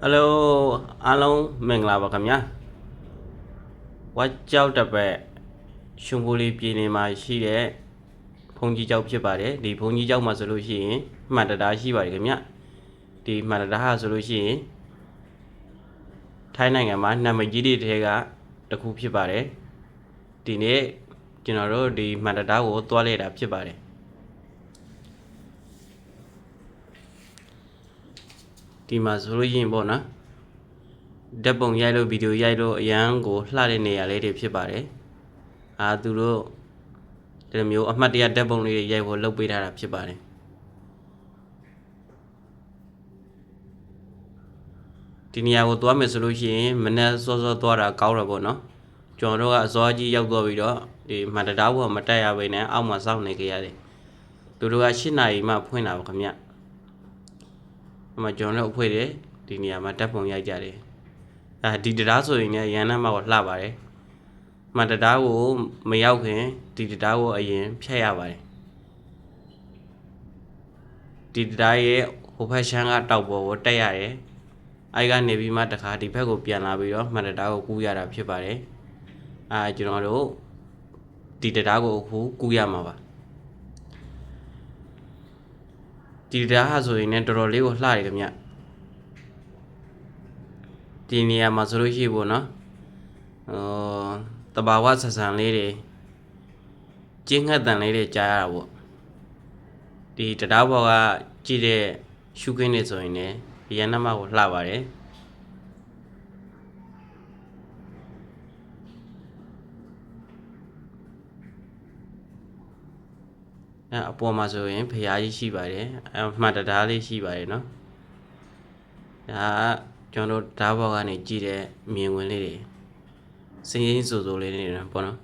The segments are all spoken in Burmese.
Hello အားလုံးမင်္ဂလာပါခင်ဗျာဝါကြောက်တစ်ပတ်ရှင်ဘူလီပြည်နယ်မှာရှိတဲ့ဘုံကြီးကျောက်ဖြစ်ပါတယ်ဒီဘုံကြီးကျောက်မှာဆိုလို့ရှိရင်မှတ်တရားရှိပါတယ်ခင်ဗျာဒီမှတ်တရားဟာဆိုလို့ရှိရင်ထိုင်းနိုင်ငံမှာနာမည်ကြီးတွေထဲကတစ်ခုဖြစ်ပါတယ်ဒီနေ့ကျွန်တော်တို့ဒီမှတ်တရားကိုသွားလဲတာဖြစ်ပါတယ်ဒီမှာဆိုလို့ရှိရင်ပေါ့နော်ဓာတ်ပုံရိုက်လို့ဗီဒီယိုရိုက်လို့အရန်ကိုလှတဲ့နေရာလေးတွေဖြစ်ပါတယ်သူတို့ဒီလိုမျိုးအမှတ်တရဓာတ်ပုံလေးတွေရိုက်ဖို့လုပ်ပေးထားတာဖြစ်ပါတယ်ဒီနေရာကိုသွားမယ်ဆိုလို့ရှိရင်မနေ့စောစောသွားတာကောင်းတယ်ပေါ့နော်ကျွန်တော်တို့ကအစောကြီးရောက်သွားပြီးတော့ဒီမှတ်တရားဘောမတက်ရဘဲနဲ့အောက်မှာစောင့်နေကြရတယ်သူတို့က8နာရီမှဖွင့်တာပါခင်ဗျအမှကျွန်တော်တို့အဖွဲ့တယ်ဒီနေရာမှာဓာတ်ပုံရိုက်ကြတယ်ဒီတရားဆိုရင်လည်းရန်နှမ်းမှာလှပါတယ်မှတ်တရားကိုမရောက်ခင်ဒီတရားကိုအရင်ဖြတ်ရပါတယ်ဒီတရားရဲ့ဟိုဘက်ရှမ်းကတောက်ပေါ်ကိုတက်ရတယ်အဲ့ကနေပြီးမှတခါဒီဘက်ကိုပြန်လာပြီးတော့မှတ်တရားကိုကူးရတာဖြစ်ပါတယ်ကျွန်တော်တို့ဒီတရားကိုအခုကူးရမှာပါဒီတရားဟာဆိုရင်လည်းတော်တော်လေးကိုလှတယ်ခင်ဗျဒီနေရာမှာဆိုလို့ရှိဖို့နော်တဘာဝဆဆန်လေးတွေကျင်းငှက်တန်လေးတွေကြားရတာပေါ့ဒီတရားဘောကကြည့်တဲ့ရှုခင်းနေဆိုရင်လည်းရန်နှမကိုလှပါတယ်အပေါ်မှာဆိုရင်ဖျားကြီးရှိပါတယ်မှတ်တရားလေးရှိပါတယ်နော်ဒါကျွန်တော်တို့ဓာတ်ဘောကနေကြည့်တဲ့မြင်ဝင်လေးတွေစင်းရင်းစိုးစိုးလေးတွေပေါ့နော်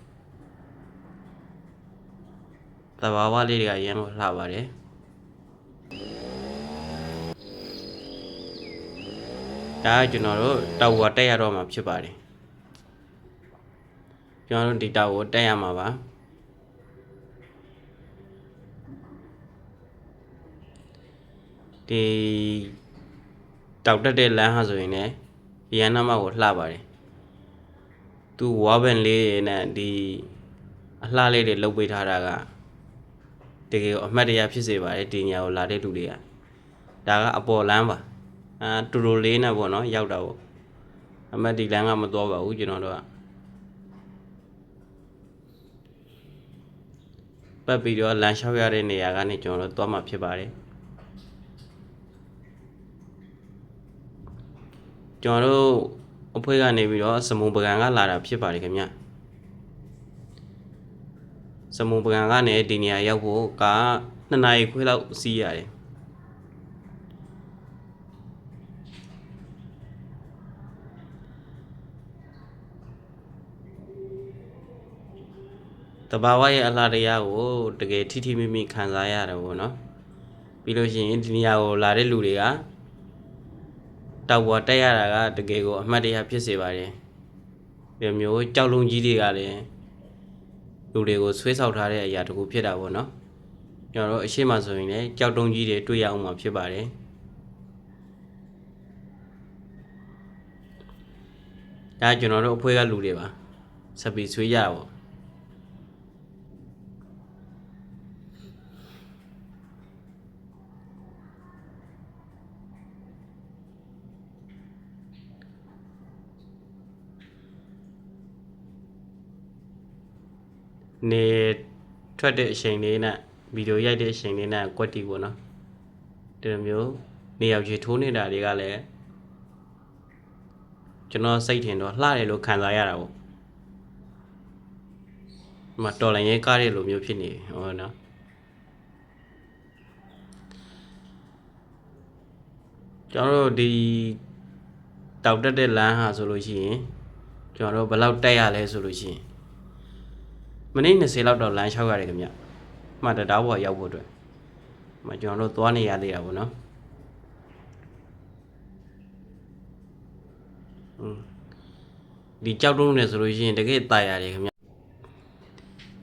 တဘာဝလေးတွေကရန်ကိုလှပါတယ်ဒါကျွန်တော်တို့တောက်ဝတက်ရတော့မှာဖြစ်ပါတယ်ကျွန်တော်တို့ဒီတောက်ကိုတက်ရမှာပါဒီတောက်တက်တဲ့လမ်းဟာဆိုရင်လည်းရန်နှမကိုလှပါတယ်သူဝါဘန်လေးနဲ့ဒီအလှလေးတွေလုပ်ပေးထားတာကတကယ်အမှတ်တရဖြစ်စေပါတယ်ဒီညကိုလာတဲ့လူတွေကဒါကအပေါ်လမ်းပါတူတူလေးနဲ့ပေါ့နော်ရောက်တာပေါ့အမှတ်ဒီလမ်းကမသွားပါဘူးကျွန်တော်တို့ကပတ်ပြီးတော့လမ်းလျှောက်ရတဲ့နေရာကနေကျွန်တော်တို့သွားမှာဖြစ်ပါတယ်ကျွန်တော်တို့အဖွဲ့ကနေပြီးတော့စမုံပကံကလာတာဖြစ်ပါတယ်ခင်ဗျစမုံပကံကနေဒီနေရာရောက်ဖို့က2နာရီခွဲလောက်စီးရတယ်တဘာဝရဲ့အလှတရားကိုတကယ်ထိထိမိမိခံစားရတယ်ပေါ့နော်ပြီးလို့ရှိရင်ဒီနေရာကိုလာတဲ့လူတွေကတောက်ပေါ်တက်ရတာကတကယ်ကိုအမှတ်တရဖြစ်စေပါတယ်ဒီမျိုးကြောက်လုံးကြီးတွေကလည်းလူတွေကိုဆွဲဆောက်ထားတဲ့အရာတခုဖြစ်တာပေါ့နော်ကျွန်တော်တို့အရှိမဆိုရင်လည်းကြောက်တုံးကြီးတွေတွေ့ရအောင်မှာဖြစ်ပါတယ်ဒါကျွန်တော်တို့အဖွဲ့ကလူတွေပါဆက်ပြီးဆွေးရပါနေထွက်တဲ့အချိန်လေးနဲ့ဗီဒီယိုရိုက်တဲ့အချိန်လေးနဲ့ကွက်တီပေါ့နော်ဒီလိုမျိုးနေရောက်ချေထိုးနေတာတွေကလည်းကျွန်တော်စိတ်ထင်တော့လှတယ်လို့ခံစားရတာပေါ့မတော်လည်းရေးကားတဲ့လိုမျိုးဖြစ်နေဟောနော်ကျွန်တော်တို့ဒီတောက်တက်တဲ့လမ်းဟာဆိုလို့ရှိရင်ကျွန်တော်တို့ဘယ်လောက်တက်ရလဲဆိုလို့ရှိရင်မိနစ်20လောက်တော့လမ်းလျှောက်ရတယ်ခင်ဗျမှတ်တရားပေါ်ရောက်ဖို့အတွက်ကျွန်တော်တို့သွားနေရသေးတာပေါ့နော်ဒီကြောက်တုံးနေဆိုလို့ရှိရင်တကယ်ตายရတယ်ခင်ဗျ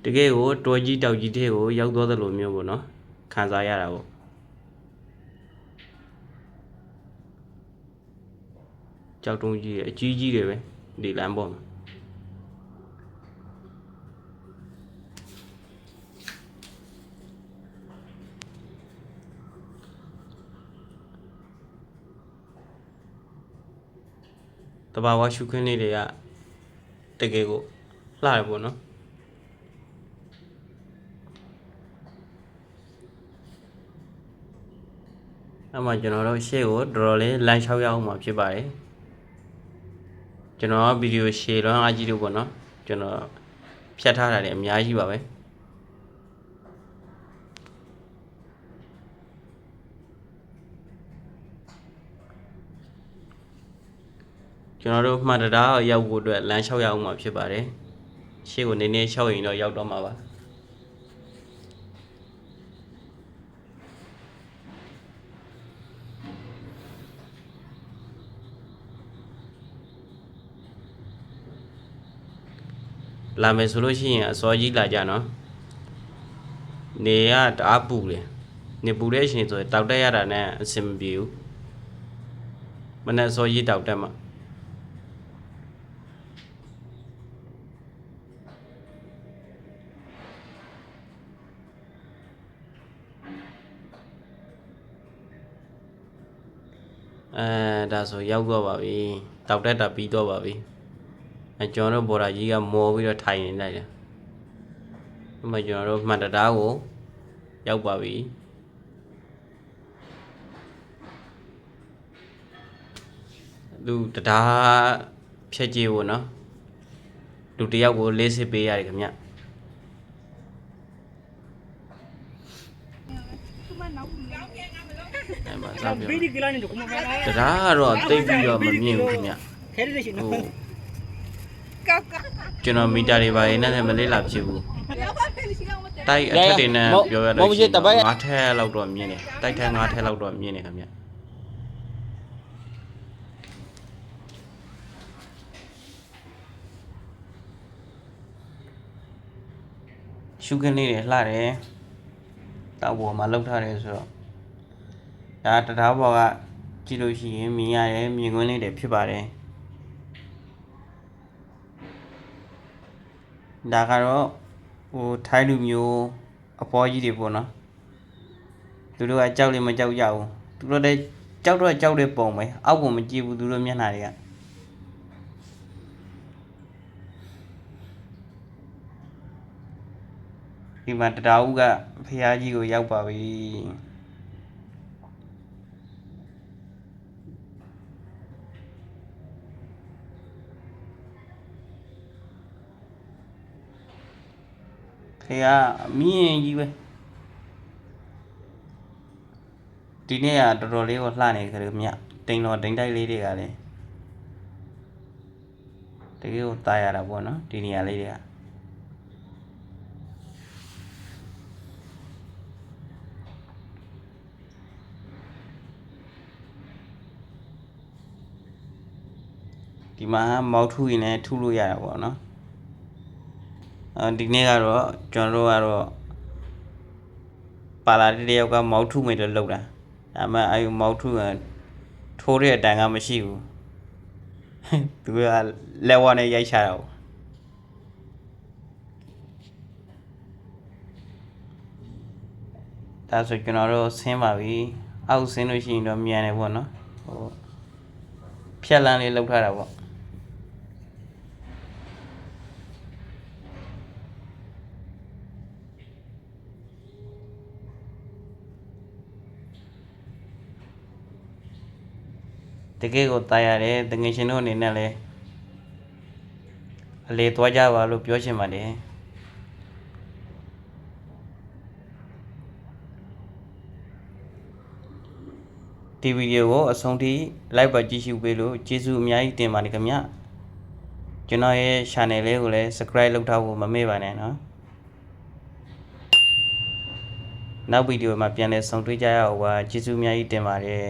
တကယ်ကိုတော်ကြီးတောက်ကြီးတဲ့ကိုရောက်သွားသလိုမျိုးပေါ့နော်ခံစားရတာပေါ့ ကြောက်တုံးကြီးအကြီးကြီးတွေပဲဒီလမ်းပေါ်မှာတဘာဝရှုခင်းလေးတွေကတကယ်ကိုလှတယ်ပေါ့နော်အဲ့မှာကျွန်တော်တို့ရှေ့ကိုတော်တော်လေးလမ်းလျှောက်ရအောင်မှာဖြစ်ပါတယ်ကျွန်တော်ဗီဒီယိုရှေ့တော့အားကြီးလို့ပေါ့နော်ကျွန်တော်ဖြတ်ထားတာလည်းအများကြီးပါပဲကျွန်တော်တို့မှတ်တရားရောက်ဖို့အတွက်လမ်းလျှောက်ရအောင်မှာဖြစ်ပါတယ်ရှေ့ကိုနည်းနည်းလျှောက်ရင်တော့ရောက်တော့မှာပါလာမယ်ဆိုလို့ရှိရင်အစောကြီးလာကြနော်နေရတအားပူတယ်နေပူတဲ့အချိန်ဆိုရင်တောက်တက်ရတာနဲ့အဆင်မပြေဘူးမနေ့အစောကြီးတောက်တက်မှာဒါဆိုရောက်တော့ပါပြီတောက်တက်တာပြီးတော့ပါပြီကျွန်တော်တို့ဘော်ဒါကြီးကမော်ပြီးတော့ထိုင်နေလိုက်တယ်။အဲ့မှာကျွန်တော်တို့မှတ်တရားကိုရောက်ပါပြီ။လူတရားဖြတ်ကြည့်ဖို့နော်။လူတယောက်ကို40ပေးရတယ်ခင်ဗျ။အဲ့မှာစားပြော။တရားကတော့တိတ်ပြီးတော့မမြင်ဘူးခင်ဗျ။ကျွန်တော်မီတာတွေပါရင်နဲ့မလေးလာဖြစ်ဘူးတိုက်အထက်တွေနဲ့ပြောရလို့ရှိရင်ငါးထက်လောက်တော့မြင်တယ်တိုက်ထက်ငါးထက်လောက်တော့မြင်တယ်ခင်ဗျရှုခင်းလေးတွေလှတယ်တောက်ပေါ်မှာလောက်ထားတယ်ဆိုတော့ဒါတရားပေါ်ကကြည့်လို့ရှိရင်မြင်ရတယ်မြင်ကွင်းလေးတွေဖြစ်ပါတယ်ဒါကတော့ဟိုထိုင်းလူမျိုးအပေါ်ကြီးတွေပေါ့နော်သူတို့ကကြောက်လည်းမကြောက်ကြဘူးသူတို့လည်းကြောက်တော့ကြောက်တဲ့ပုံပဲအောက်ပုံမကြည့်ဘူးသူတို့မျက်နှာတွေကဒီမှာတရားဦးကဖះကြီးကိုရောက်ပါပြီဖေကအမြင့်ကြီးပဲဒီနေ့ကတော်တော်လေးကိုလှနေကြတယ်မြတိန်တော်တိန်တိုက်လေးတွေကလည်းတကယ်ကိုတားရတာပေါ့နော်ဒီနေရာလေးတွေကဒီမှာမောက်ထုရင်လည်းထုလို့ရတာပေါ့နော်ဒီနေ့ကတော့ကျွန်တော်တို့ကတော့ပါလာတဲ့တယောက်ကမောက်ထုမယ်လို့လုပ်တာဒါမှအဲမောက်ထုကထိုးတဲ့အတန်ကမရှိဘူးသူကလက်ဝါးနဲ့ရိုက်ချတာပေါ့ဒါဆိုကျွန်တော်တို့ဆင်းပါပြီအောက်ဆင်းလို့ရှိရင်တော့မြန်တယ်ပေါ့နော်ဟိုဖြက်လန်းလေးလောက်ထားတာပေါ့တကယ်ကိုတားရတယ်တငယ်ရှင်တို့အနေနဲ့လည်းအလေသွားကြပါလို့ပြောချင်ပါတယ်ဒီဗီဒီယိုကိုအဆုံးထိ like ပါကြည့်ရှုပေးလို့ကျေးဇူးအများကြီးတင်ပါတယ်ခင်ဗျကျွန်တော်ရဲ့ channel လေးကိုလည်း subscribe လုပ်ထားဖို့မမေ့ပါနဲ့နော်နောက်ဗီဒီယိုမှာပြန်လည်ဆုံတွေ့ကြရအောင်ပါကျေးဇူးအများကြီးတင်ပါတယ်